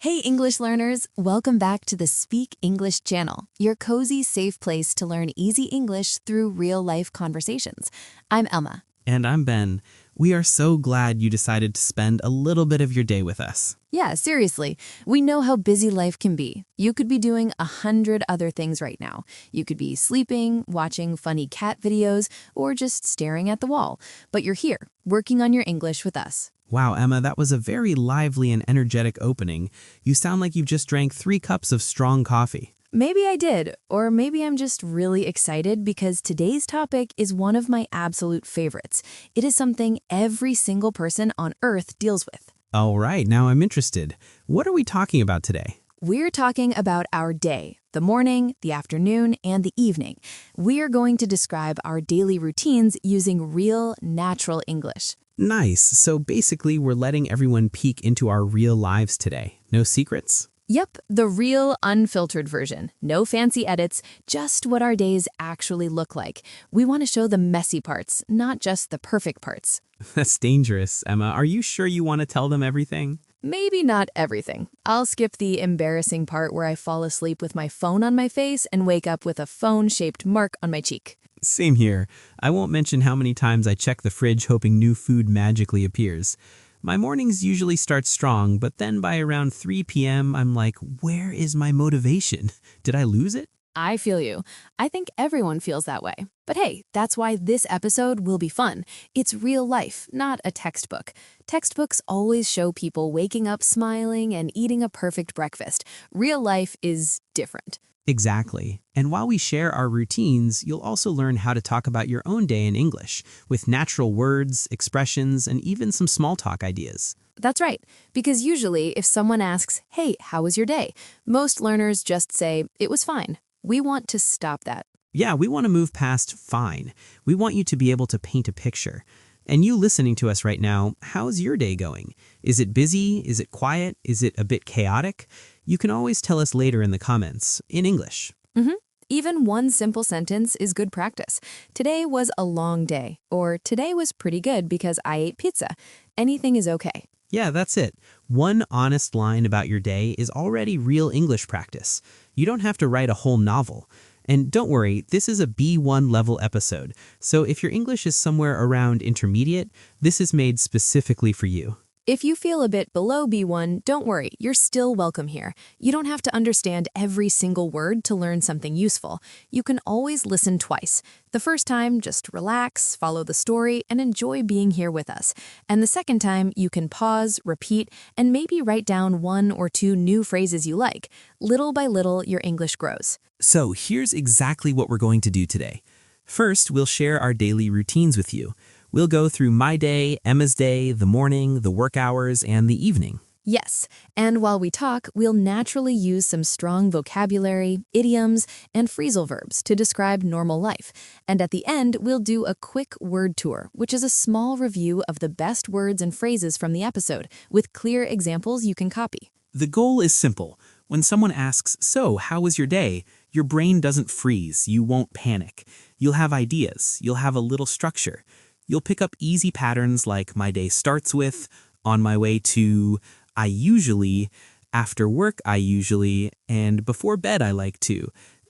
Hey English learners, welcome back to the Speak English channel, your cozy, safe place to learn easy English through real-life conversations. I'm Emma. And I'm Ben. We are so glad you decided to spend a little bit of your day with us. Yeah, seriously, we know how busy life can be. You could be doing 100 other things right now. You could be sleeping, watching funny cat videos, or just staring at the wall. But you're here, working on your English with us. Wow, Emma, that was a very lively and energetic opening. You sound like you've just drank 3 cups of strong coffee. Maybe I did, or maybe I'm just really excited because today's topic is one of my absolute favorites. It is something every single person on Earth deals with. All right, now I'm interested. What are we talking about today? We're talking about our day, the morning, the afternoon, and the evening. We are going to describe our daily routines using real, natural English. Nice. So basically, we're letting everyone peek into our real lives today. No secrets? Yep, the real, unfiltered version. No fancy edits, just what our days actually look like. We want to show the messy parts, not just the perfect parts. That's dangerous, Emma. Are you sure you want to tell them everything? Maybe not everything. I'll skip the embarrassing part where I fall asleep with my phone on my face and wake up with a phone-shaped mark on my cheek. Same here. I won't mention how many times I check the fridge hoping new food magically appears. My mornings usually start strong, but then by around 3 p.m., I'm like, where is my motivation? Did I lose it? I feel you. I think everyone feels that way. But hey, that's why this episode will be fun. It's real life, not a textbook. Textbooks always show people waking up smiling and eating a perfect breakfast. Real life is different. Exactly. And while we share our routines, you'll also learn how to talk about your own day in English, with natural words, expressions, and even some small talk ideas. That's right, because usually if someone asks, hey, how was your day? Most learners just say, it was fine. We want to stop that. Yeah, we want to move past fine. We want you to be able to paint a picture. And you listening to us right now, how's your day going? Is it busy? Is it quiet? Is it a bit chaotic? You can always tell us later in the comments, in English. Even one simple sentence is good practice. Today was a long day, or today was pretty good because I ate pizza. Anything is okay. Yeah, that's it. One honest line about your day is already real English practice. You don't have to write a whole novel. And don't worry, this is a B1 level episode, so if your English is somewhere around intermediate, this is made specifically for you. If you feel a bit below B1, don't worry, you're still welcome here. You don't have to understand every single word to learn something useful. You can always listen twice. The first time, just relax, follow the story, and enjoy being here with us. And the second time, you can pause, repeat, and maybe write down 1 or 2 new phrases you like. Little by little, your English grows. So here's exactly what we're going to do today. First, we'll share our daily routines with you. We'll go through my day, Emma's day, the morning, the work hours, and the evening. Yes, and while we talk, we'll naturally use some strong vocabulary, idioms, and phrasal verbs to describe normal life. And at the end, we'll do a quick word tour, which is a small review of the best words and phrases from the episode, with clear examples you can copy. The goal is simple. When someone asks, so, how was your day? Your brain doesn't freeze. You won't panic. You'll have ideas. You'll have a little structure. You'll pick up easy patterns like my day starts with, on my way to, I usually, after work I usually, and before bed I like to.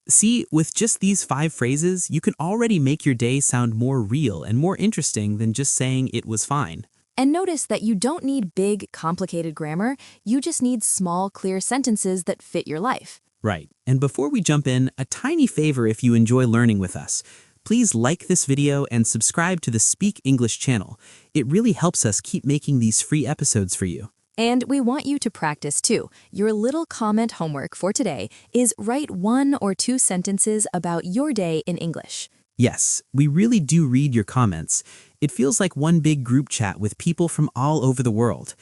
See, with just these 5 phrases, you can already make your day sound more real and more interesting than just saying it was fine. And notice that you don't need big, complicated grammar. You just need small, clear sentences that fit your life. Right. And before we jump in, a tiny favor if you enjoy learning with us. Please like this video and subscribe to the Speak English channel. It really helps us keep making these free episodes for you. And we want you to practice too. Your little comment homework for today is write 1 or 2 sentences about your day in English. Yes, we really do read your comments. It feels like one big group chat with people from all over the world.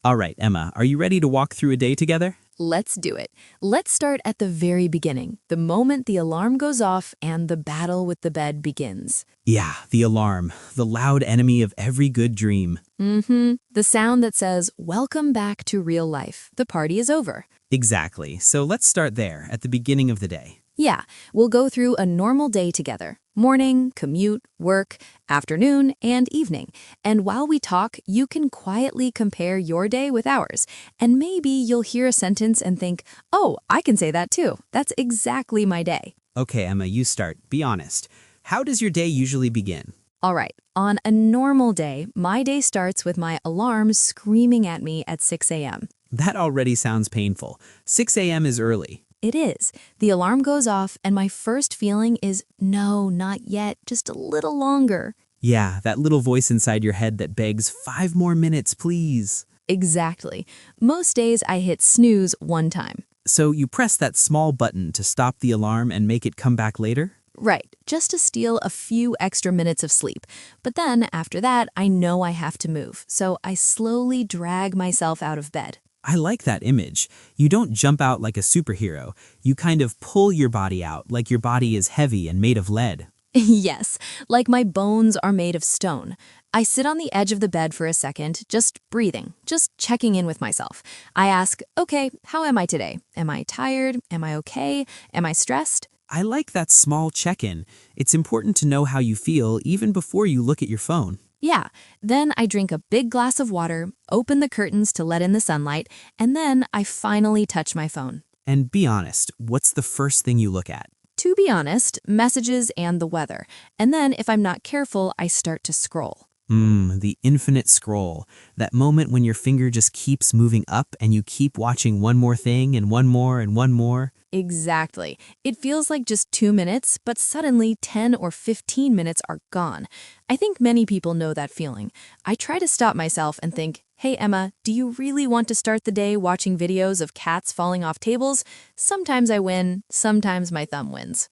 All right, Emma, are you ready to walk through a day together? Let's do it. Let's start at the very beginning, the moment the alarm goes off and the battle with the bed begins. Yeah, the alarm, the loud enemy of every good dream. The sound that says, welcome back to real life. The party is over. Exactly. So let's start there, at the beginning of the day. Yeah, we'll go through a normal day together. Morning, commute, work, afternoon, and evening. And while we talk, you can quietly compare your day with ours. And maybe you'll hear a sentence and think, oh, I can say that too. That's exactly my day. Okay, Emma, you start. Be honest. How does your day usually begin? All right, on a normal day, my day starts with my alarm screaming at me at 6 a.m. That already sounds painful. 6 a.m. is early. It is. The alarm goes off, and my first feeling is, no, not yet, just a little longer. Yeah, that little voice inside your head that begs, 5 more minutes, please. Exactly. Most days I hit snooze one time. So you press that small button to stop the alarm and make it come back later? Right, just to steal a few extra minutes of sleep. But then, after that, I know I have to move, so I slowly drag myself out of bed. I like that image. You don't jump out like a superhero. You kind of pull your body out like your body is heavy and made of lead. Yes, like my bones are made of stone. I sit on the edge of the bed for a second, just breathing, just checking in with myself. I ask, okay, how am I today? Am I tired? Am I okay? Am I stressed? I like that small check-in. It's important to know how you feel even before you look at your phone. Yeah, then I drink a big glass of water, open the curtains to let in the sunlight, and then I finally touch my phone. And be honest, what's the first thing you look at? To be honest, messages and the weather. And then if I'm not careful, I start to scroll. The infinite scroll. That moment when your finger just keeps moving up and you keep watching one more thing and one more and one more. Exactly. It feels like just 2 minutes, but suddenly 10 or 15 minutes are gone. I think many people know that feeling. I try to stop myself and think, hey Emma, do you really want to start the day watching videos of cats falling off tables? Sometimes I win, sometimes my thumb wins.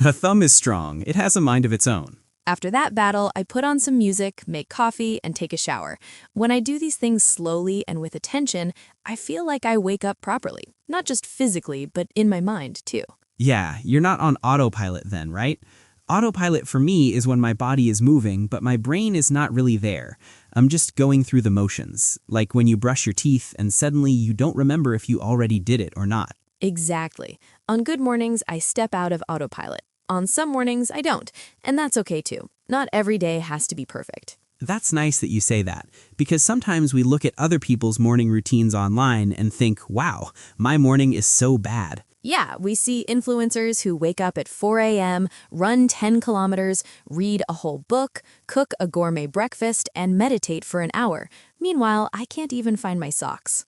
The thumb is strong. It has a mind of its own. After that battle, I put on some music, make coffee, and take a shower. When I do these things slowly and with attention, I feel like I wake up properly. Not just physically, but in my mind, too. Yeah, you're not on autopilot then, right? Autopilot for me is when my body is moving, but my brain is not really there. I'm just going through the motions, like when you brush your teeth and suddenly you don't remember if you already did it or not. Exactly. On good mornings, I step out of autopilot. On some mornings, I don't, and that's okay too. Not every day has to be perfect. That's nice that you say that, because sometimes we look at other people's morning routines online and think, wow, my morning is so bad. Yeah, we see influencers who wake up at 4 a.m., run 10 kilometers, read a whole book, cook a gourmet breakfast, and meditate for an hour. Meanwhile, I can't even find my socks.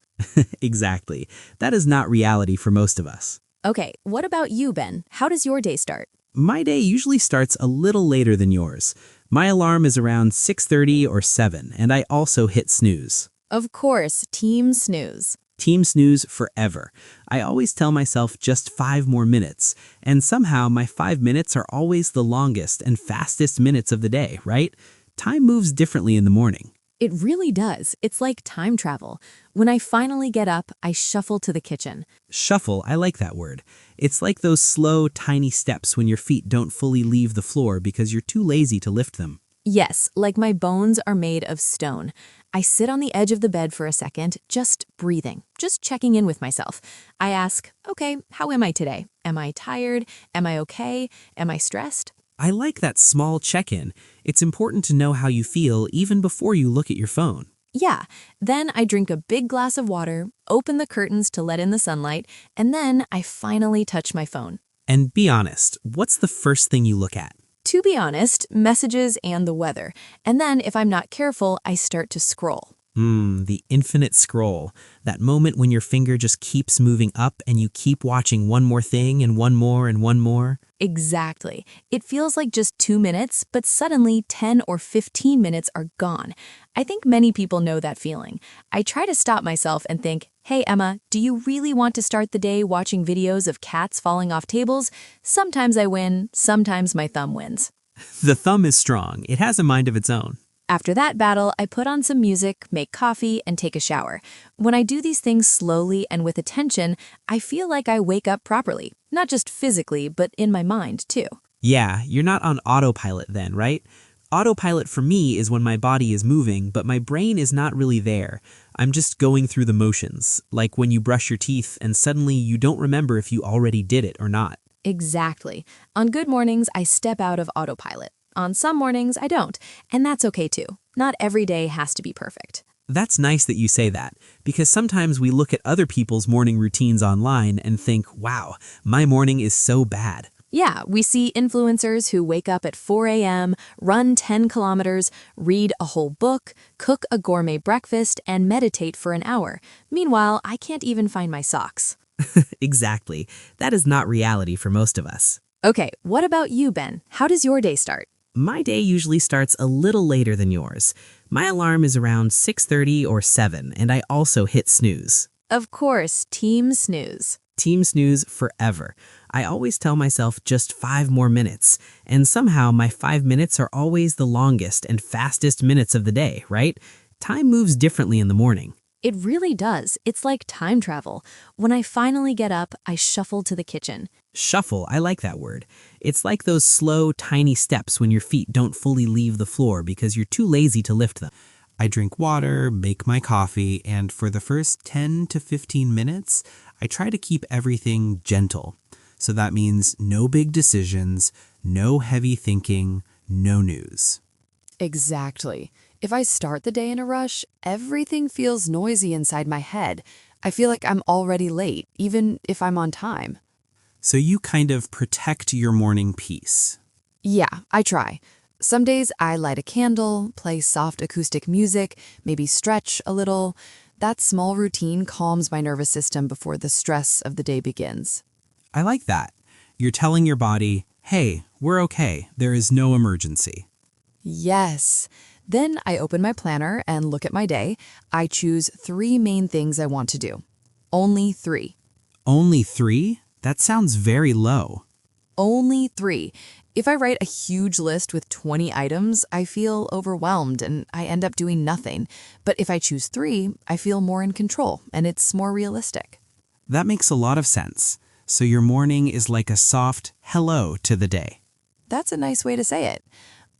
Exactly. That is not reality for most of us. Okay, what about you, Ben? How does your day start? My day usually starts a little later than yours. My alarm is around 6:30 or 7, and I also hit snooze. Of course, team snooze. Team snooze forever. I always tell myself just 5 more minutes, and somehow my 5 minutes are always the longest and fastest minutes of the day, right? Time moves differently in the morning. It really does. It's like time travel. When I finally get up, I shuffle to the kitchen. Shuffle, I like that word. It's like those slow, tiny steps when your feet don't fully leave the floor because you're too lazy to lift them. Yes, like my bones are made of stone. I sit on the edge of the bed for a second, just breathing, just checking in with myself. I ask, okay, how am I today? Am I tired? Am I okay? Am I stressed? I like that small check-in. It's important to know how you feel even before you look at your phone. Yeah, then I drink a big glass of water, open the curtains to let in the sunlight, and then I finally touch my phone. And be honest, what's the first thing you look at? To be honest, messages and the weather. And then if I'm not careful, I start to scroll. The infinite scroll. That moment when your finger just keeps moving up and you keep watching one more thing and one more and one more. Exactly. It feels like just 2 minutes, but suddenly 10 or 15 minutes are gone. I think many people know that feeling. I try to stop myself and think, hey Emma, do you really want to start the day watching videos of cats falling off tables? Sometimes I win, sometimes my thumb wins. The thumb is strong. It has a mind of its own. After that battle, I put on some music, make coffee, and take a shower. When I do these things slowly and with attention, I feel like I wake up properly. Not just physically, but in my mind, too. Yeah, you're not on autopilot then, right? Autopilot for me is when my body is moving, but my brain is not really there. I'm just going through the motions, like when you brush your teeth and suddenly you don't remember if you already did it or not. Exactly. On good mornings, I step out of autopilot. On some mornings, I don't. And that's okay too. Not every day has to be perfect. That's nice that you say that, because sometimes we look at other people's morning routines online and think, wow, my morning is so bad. Yeah, we see influencers who wake up at 4 a.m., run 10 kilometers, read a whole book, cook a gourmet breakfast, and meditate for an hour. Meanwhile, I can't even find my socks. Exactly. That is not reality for most of us. Okay, what about you, Ben? How does your day start? My day usually starts a little later than yours. My alarm is around 6:30 or 7, and I also hit snooze. Of course, Team Snooze. Team snooze forever. I always tell myself just 5 more minutes, and somehow my 5 minutes are always the longest and fastest minutes of the day, right? Time moves differently in the morning. It really does. It's like time travel. When I finally get up, I shuffle to the kitchen. Shuffle, I like that word. It's like those slow, tiny steps when your feet don't fully leave the floor because you're too lazy to lift them. I drink water, make my coffee, and for the first 10 to 15 minutes, I try to keep everything gentle. So that means no big decisions, no heavy thinking, no news. Exactly. If I start the day in a rush, everything feels noisy inside my head. I feel like I'm already late, even if I'm on time. So you kind of protect your morning peace. Yeah, I try. Some days I light a candle, play soft acoustic music, maybe stretch a little. That small routine calms my nervous system before the stress of the day begins. I like that. You're telling your body, hey, we're okay. There is no emergency. Yes. Then I open my planner and look at my day. I choose 3 main things I want to do. Only 3. Only 3? That sounds very low. Only 3. If I write a huge list with 20 items, I feel overwhelmed and I end up doing nothing. But if I choose 3, I feel more in control and it's more realistic. That makes a lot of sense. So your morning is like a soft hello to the day. That's a nice way to say it.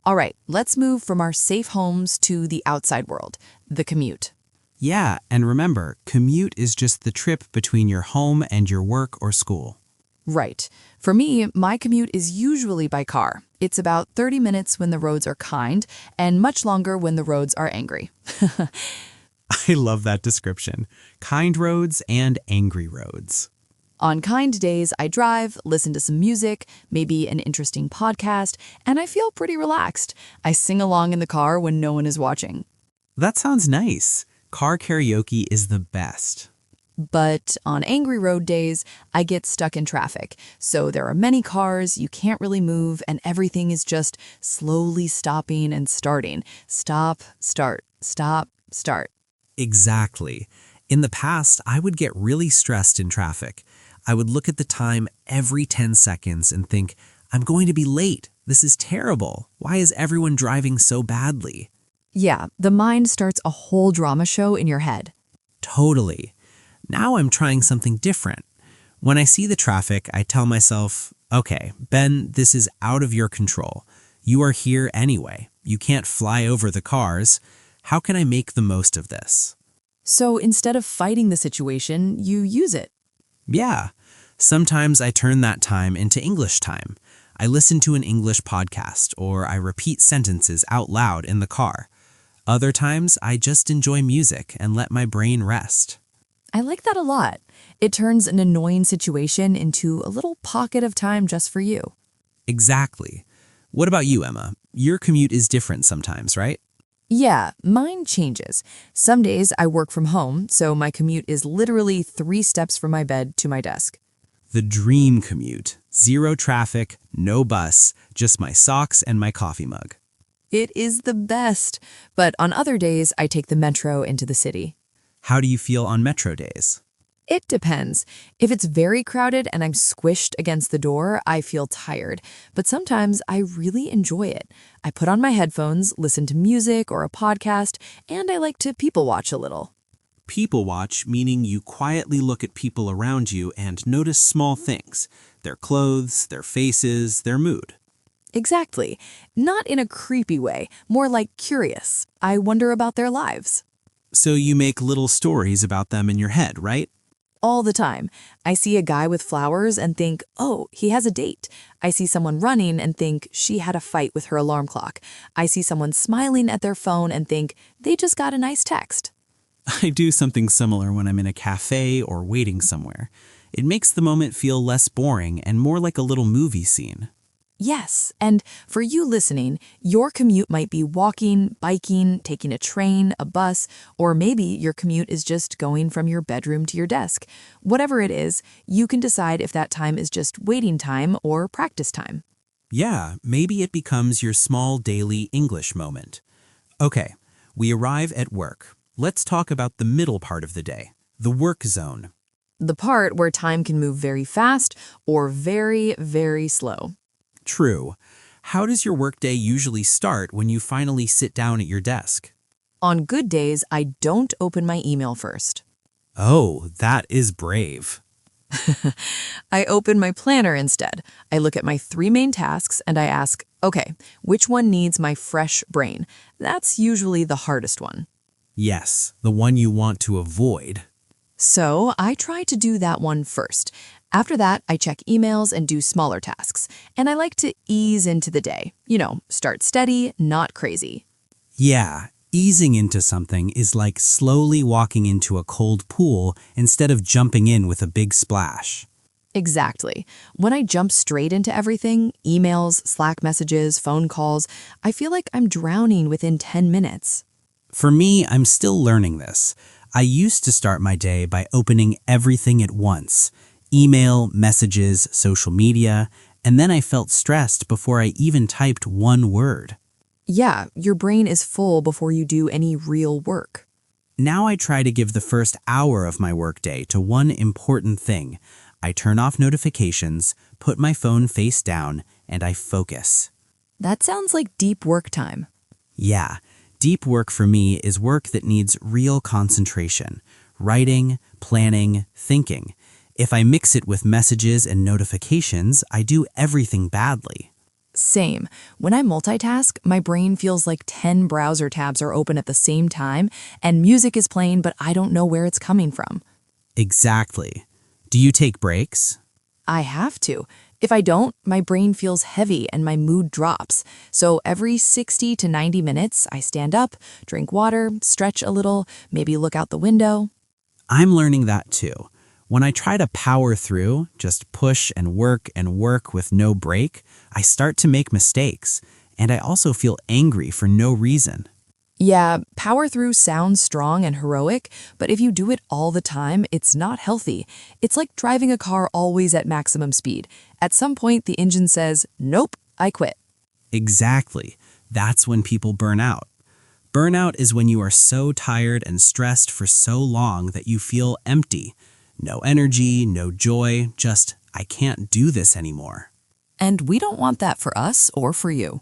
All right, let's move from our safe homes to the outside world, the commute. Yeah, and remember, commute is just the trip between your home and your work or school. Right. For me, my commute is usually by car. It's about 30 minutes when the roads are kind and much longer when the roads are angry. I love that description. Kind roads and angry roads. On kind days, I drive, listen to some music, maybe an interesting podcast, and I feel pretty relaxed. I sing along in the car when no one is watching. That sounds nice. Car karaoke is the best. But on angry road days, I get stuck in traffic. So there are many cars, you can't really move, and everything is just slowly stopping and starting. Stop, start, stop, start. Exactly. In the past, I would get really stressed in traffic. I would look at the time every 10 seconds and think, I'm going to be late. This is terrible. Why is everyone driving so badly? Yeah, the mind starts a whole drama show in your head. Totally. Now I'm trying something different. When I see the traffic, I tell myself, okay, Ben, this is out of your control. You are here anyway. You can't fly over the cars. How can I make the most of this? So instead of fighting the situation, you use it. Yeah. Sometimes I turn that time into English time. I listen to an English podcast or I repeat sentences out loud in the car. Other times, I just enjoy music and let my brain rest. I like that a lot. It turns an annoying situation into a little pocket of time just for you. Exactly. What about you, Emma? Your commute is different sometimes, right? Yeah, mine changes. Some days I work from home, so my commute is literally 3 steps from my bed to my desk. The dream commute. 0 traffic, no bus, just my socks and my coffee mug. It is the best. But on other days, I take the metro into the city. How do you feel on metro days? It depends. If it's very crowded and I'm squished against the door, I feel tired. But sometimes I really enjoy it. I put on my headphones, listen to music or a podcast, and I like to people watch a little. People watch, meaning you quietly look at people around you and notice small things. Their clothes, their faces, their mood. Exactly. Not in a creepy way, more like curious. I wonder about their lives. So you make little stories about them in your head, right? All the time. I see a guy with flowers and think, oh, he has a date. I see someone running and think she had a fight with her alarm clock. I see someone smiling at their phone and think they just got a nice text. I do something similar when I'm in a cafe or waiting somewhere. It makes the moment feel less boring and more like a little movie scene. Yes, and for you listening, your commute might be walking, biking, taking a train, a bus, or maybe your commute is just going from your bedroom to your desk. Whatever it is, you can decide if that time is just waiting time or practice time. Yeah, maybe it becomes your small daily English moment. Okay, we arrive at work. Let's talk about the middle part of the day, the work zone. The part where time can move very fast or very, very slow. True. How does your workday usually start when you finally sit down at your desk? On good days, I don't open my email first. Oh, that is brave. I open my planner instead. I look at my 3 main tasks and I ask, okay, which one needs my fresh brain? That's usually the hardest one. Yes, the one you want to avoid. So I try to do that one first. After that, I check emails and do smaller tasks. And I like to ease into the day. Start steady, not crazy. Yeah, easing into something is like slowly walking into a cold pool instead of jumping in with a big splash. Exactly. When I jump straight into everything, emails, Slack messages, phone calls, I feel like I'm drowning within 10 minutes. For me, I'm still learning this. I used to start my day by opening everything at once. Email, messages, social media, and then I felt stressed before I even typed one word. Yeah, your brain is full before you do any real work. Now I try to give the first hour of my workday to one important thing. I turn off notifications, put my phone face down, and I focus. That sounds like deep work time. Yeah, deep work for me is work that needs real concentration. Writing, planning, thinking. If I mix it with messages and notifications, I do everything badly. Same. When I multitask, my brain feels like 10 browser tabs are open at the same time, and music is playing, but I don't know where it's coming from. Exactly. Do you take breaks? I have to. If I don't, my brain feels heavy and my mood drops. So every 60 to 90 minutes, I stand up, drink water, stretch a little, maybe look out the window. I'm learning that too. When I try to power through, just push and work with no break, I start to make mistakes, and I also feel angry for no reason. Yeah, power through sounds strong and heroic, but if you do it all the time, it's not healthy. It's like driving a car always at maximum speed. At some point, the engine says, nope, I quit. Exactly. That's when people burn out. Burnout is when you are so tired and stressed for so long that you feel empty. No energy, no joy, just, I can't do this anymore. And we don't want that for us or for you.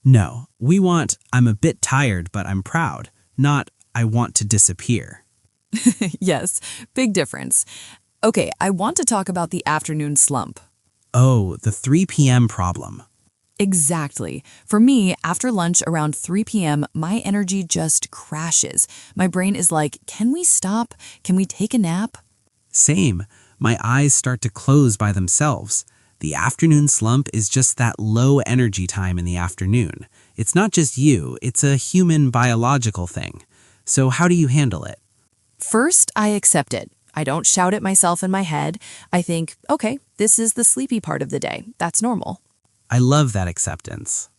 No, we want, I'm a bit tired, but I'm proud, not, I want to disappear. Yes, big difference. Okay, I want to talk about the afternoon slump. Oh, the 3 p.m. problem. Exactly. For me, after lunch around 3 p.m., my energy just crashes. My brain is like, can we stop? Can we take a nap? Same. My eyes start to close by themselves. The afternoon slump is just that low energy time in the afternoon. It's not just you, it's a human biological thing. So how do you handle it? First, I accept it. I don't shout at myself in my head. I think, okay, this is the sleepy part of the day. That's normal. I love that acceptance.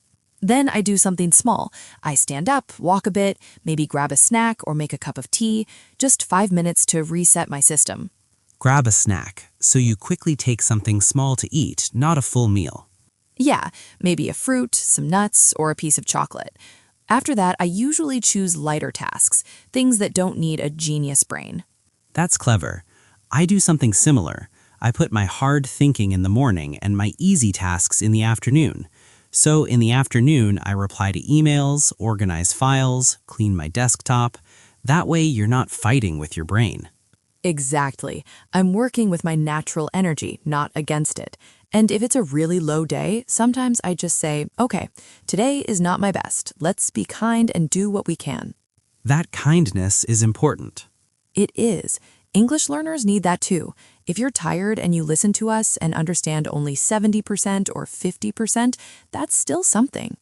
Then I do something small. I stand up, walk a bit, maybe grab a snack or make a cup of tea, just 5 minutes to reset my system. Grab a snack, so you quickly take something small to eat, not a full meal. Yeah, maybe a fruit, some nuts, or a piece of chocolate. After that, I usually choose lighter tasks, things that don't need a genius brain. That's clever. I do something similar. I put my hard thinking in the morning and my easy tasks in the afternoon. So in the afternoon, I reply to emails, organize files, clean my desktop. That way you're not fighting with your brain. Exactly. I'm working with my natural energy, not against it. And if it's a really low day, sometimes I just say, okay, today is not my best. Let's be kind and do what we can. That kindness is important. It is. English learners need that too. If you're tired and you listen to us and understand only 70% or 50%, that's still something.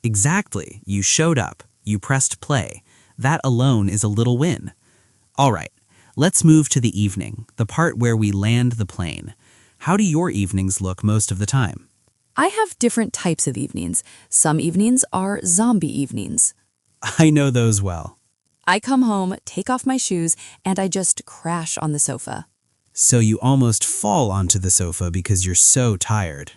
Exactly. You showed up. You pressed play. That alone is a little win. All right, let's move to the evening, the part where we land the plane. How do your evenings look most of the time? I have different types of evenings. Some evenings are zombie evenings. I know those well. I come home, take off my shoes, and I just crash on the sofa. So you almost fall onto the sofa because you're so tired.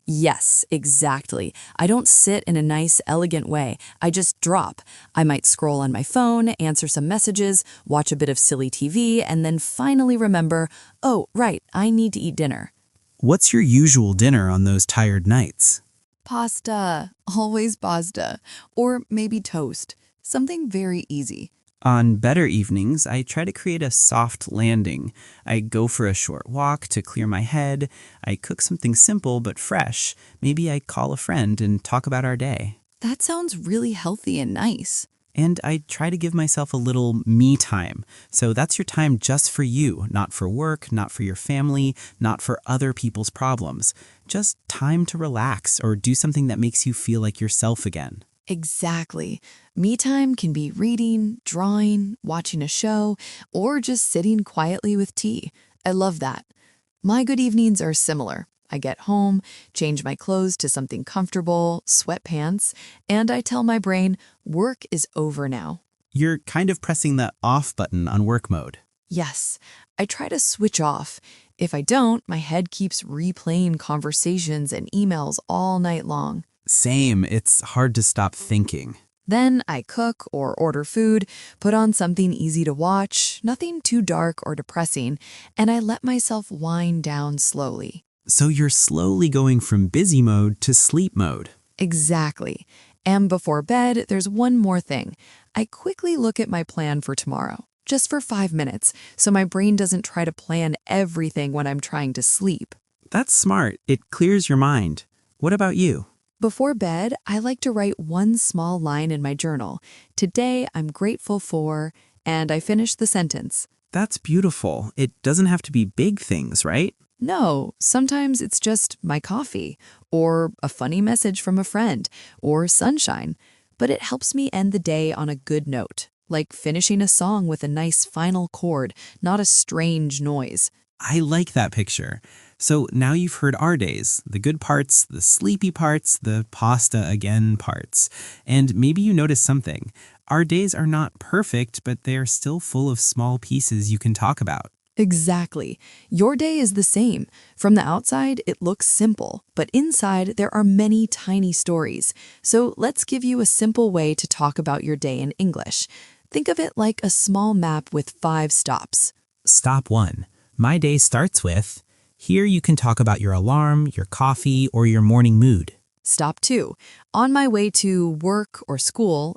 Yes, exactly. I don't sit in a nice, elegant way. I just drop. I might scroll on my phone, answer some messages, watch a bit of silly TV, and then finally remember, oh, right, I need to eat dinner. What's your usual dinner on those tired nights? Pasta. Always pasta. Or maybe toast. Something very easy. On better evenings, I try to create a soft landing. I go for a short walk to clear my head. I cook something simple but fresh. Maybe I call a friend and talk about our day. That sounds really healthy and nice. And I try to give myself a little me time. So that's your time just for you, not for work, not for your family, not for other people's problems. Just time to relax or do something that makes you feel like yourself again. Exactly. Me time can be reading, drawing, watching a show, or just sitting quietly with tea. I love that. My good evenings are similar. I get home, change my clothes to something comfortable, sweatpants, and I tell my brain, work is over now. You're kind of pressing the off button on work mode. Yes, I try to switch off. If I don't, my head keeps replaying conversations and emails all night long. Same, it's hard to stop thinking. Then I cook or order food, put on something easy to watch, nothing too dark or depressing, and I let myself wind down slowly. So you're slowly going from busy mode to sleep mode. Exactly. And before bed, there's one more thing. I quickly look at my plan for tomorrow, just for 5 minutes, so my brain doesn't try to plan everything when I'm trying to sleep. That's smart. It clears your mind. What about you? Before bed, I like to write one small line in my journal. Today, I'm grateful for, and I finish the sentence. That's beautiful. It doesn't have to be big things, right? No, sometimes it's just my coffee, or a funny message from a friend, or sunshine. But it helps me end the day on a good note, like finishing a song with a nice final chord, not a strange noise. I like that picture. So now you've heard our days, the good parts, the sleepy parts, the pasta again parts. And maybe you notice something. Our days are not perfect, but they are still full of small pieces you can talk about. Exactly. Your day is the same. From the outside, it looks simple, but inside there are many tiny stories. So let's give you a simple way to talk about your day in English. Think of it like a small map with 5 stops. Stop 1. My day starts with, here you can talk about your alarm, your coffee, or your morning mood. Stop 2. On my way to work or school,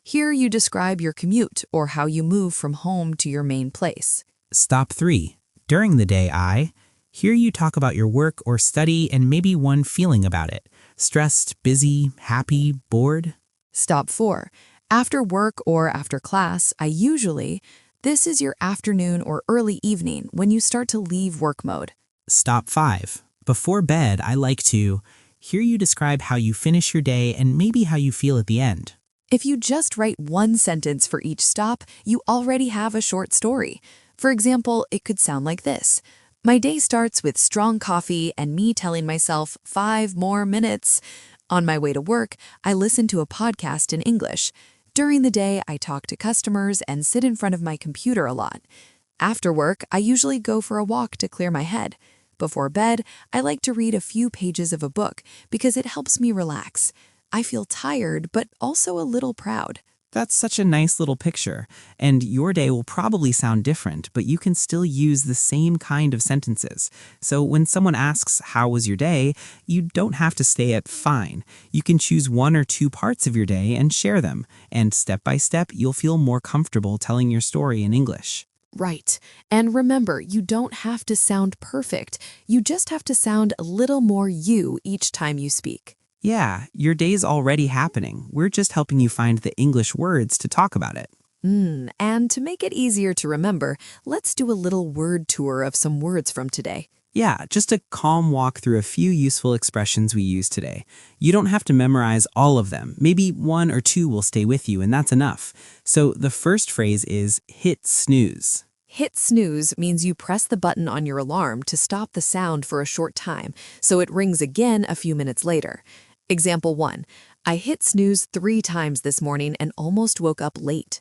here you describe your commute or how you move from home to your main place. Stop 3. During the day, here you talk about your work or study and maybe one feeling about it. Stressed, busy, happy, bored. Stop 4. After work or after class, this is your afternoon or early evening when you start to leave work mode. Stop 5. Before bed, I like to hear you describe how you finish your day and maybe how you feel at the end. If you just write one sentence for each stop, you already have a short story. For example, it could sound like this. My day starts with strong coffee and me telling myself 5 more minutes. On my way to work, I listen to a podcast in English. During the day, I talk to customers and sit in front of my computer a lot. After work, I usually go for a walk to clear my head. Before bed, I like to read a few pages of a book because it helps me relax. I feel tired, but also a little proud. That's such a nice little picture, and your day will probably sound different, but you can still use the same kind of sentences. So when someone asks, how was your day, you don't have to stay at fine. You can choose 1 or 2 parts of your day and share them, and step by step, you'll feel more comfortable telling your story in English. Right. And remember, you don't have to sound perfect. You just have to sound a little more you each time you speak. Yeah, your day's already happening. We're just helping you find the English words to talk about it. And to make it easier to remember, let's do a little word tour of some words from today. Yeah, just a calm walk through a few useful expressions we use today. You don't have to memorize all of them. Maybe one or two will stay with you, and that's enough. So the first phrase is hit snooze. Hit snooze means you press the button on your alarm to stop the sound for a short time, so it rings again a few minutes later. Example 1. I hit snooze 3 times this morning and almost woke up late.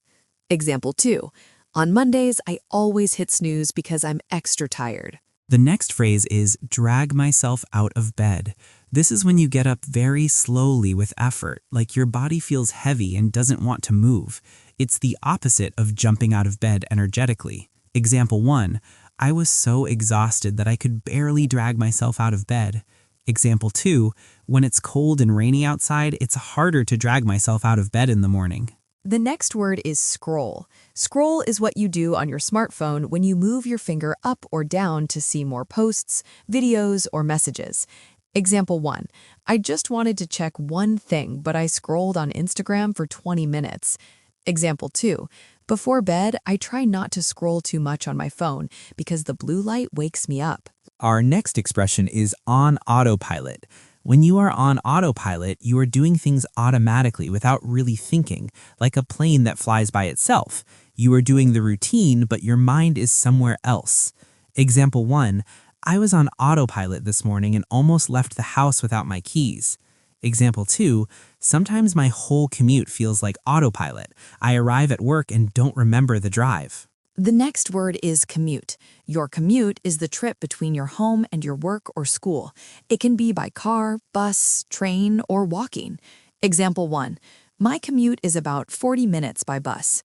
Example 2. On Mondays, I always hit snooze because I'm extra tired. The next phrase is drag myself out of bed. This is when you get up very slowly with effort, like your body feels heavy and doesn't want to move. It's the opposite of jumping out of bed energetically. Example 1. I was so exhausted that I could barely drag myself out of bed. Example 2. When it's cold and rainy outside, it's harder to drag myself out of bed in the morning. The next word is scroll. Scroll is what you do on your smartphone when you move your finger up or down to see more posts, videos, or messages. Example 1. I just wanted to check one thing, but I scrolled on Instagram for 20 minutes. Example 2. Before bed, I try not to scroll too much on my phone because the blue light wakes me up. Our next expression is on autopilot. When you are on autopilot, you are doing things automatically without really thinking, like a plane that flies by itself. You are doing the routine, but your mind is somewhere else. Example 1. I was on autopilot this morning and almost left the house without my keys. Example 2. Sometimes my whole commute feels like autopilot. I arrive at work and don't remember the drive. The next word is commute. Your commute is the trip between your home and your work or school. It can be by car, bus, train, or walking. Example 1. My commute is about 40 minutes by bus.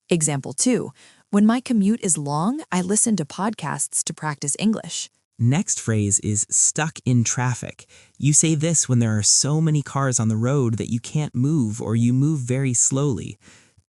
Example 2. When my commute is long, I listen to podcasts to practice English. Next phrase is stuck in traffic. You say this when there are so many cars on the road that you can't move or you move very slowly.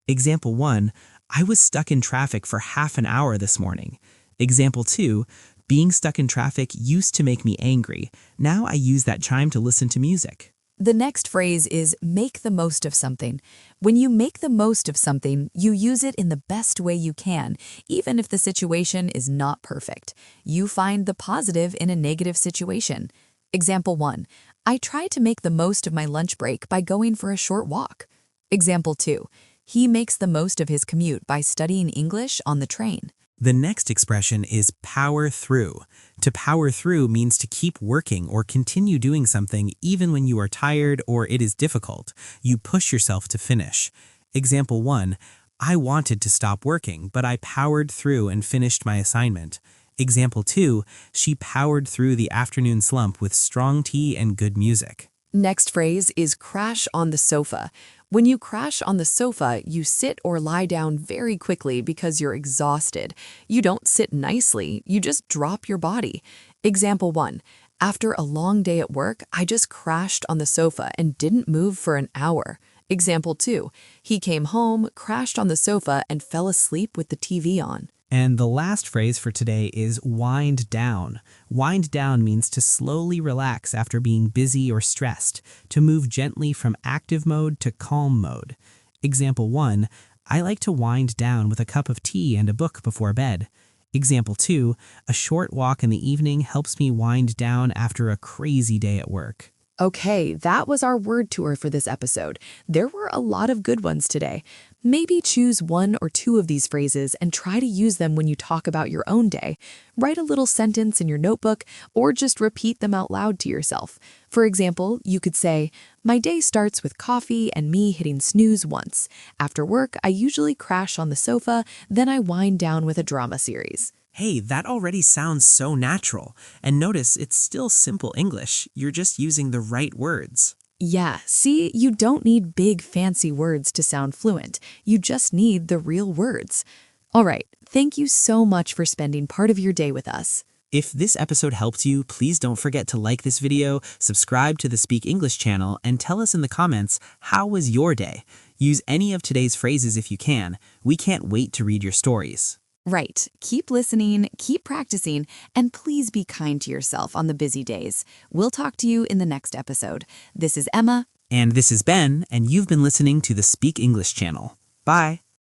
Example 1. I was stuck in traffic for half an hour this morning. Example 2. Being stuck in traffic used to make me angry. Now I use that chime to listen to music. The next phrase is make the most of something. When you make the most of something, you use it in the best way you can, even if the situation is not perfect. You find the positive in a negative situation. Example 1. I tried to make the most of my lunch break by going for a short walk. Example 2. He makes the most of his commute by studying English on the train. The next expression is power through. To power through means to keep working or continue doing something even when you are tired or it is difficult. You push yourself to finish. Example 1. I wanted to stop working, but I powered through and finished my assignment. Example 2. She powered through the afternoon slump with strong tea and good music. Next phrase is crash on the sofa. When you crash on the sofa, you sit or lie down very quickly because you're exhausted. You don't sit nicely, you just drop your body. Example 1. After a long day at work, I just crashed on the sofa and didn't move for an hour. Example 2. He came home, crashed on the sofa, and fell asleep with the TV on. And the last phrase for today is wind down. Wind down means to slowly relax after being busy or stressed, to move gently from active mode to calm mode. Example 1. I like to wind down with a cup of tea and a book before bed. Example 2. A short walk in the evening helps me wind down after a crazy day at work. Okay, that was our word tour for this episode. There were a lot of good ones today. Maybe choose 1 or 2 of these phrases and try to use them when you talk about your own day. Write a little sentence in your notebook or just repeat them out loud to yourself. For example, you could say, my day starts with coffee and me hitting snooze once. After work, I usually crash on the sofa, then I wind down with a drama series. Hey, that already sounds so natural. And notice it's still simple English. You're just using the right words. Yeah, see, you don't need big fancy words to sound fluent. You just need the real words. All right, thank you so much for spending part of your day with us. If this episode helped you, please don't forget to like this video, subscribe to the Speak English channel, and tell us in the comments, how was your day? Use any of today's phrases if you can. We can't wait to read your stories. Right. Keep listening, keep practicing, and please be kind to yourself on the busy days. We'll talk to you in the next episode. This is Emma. And this is Ben, and you've been listening to the Speak English channel. Bye.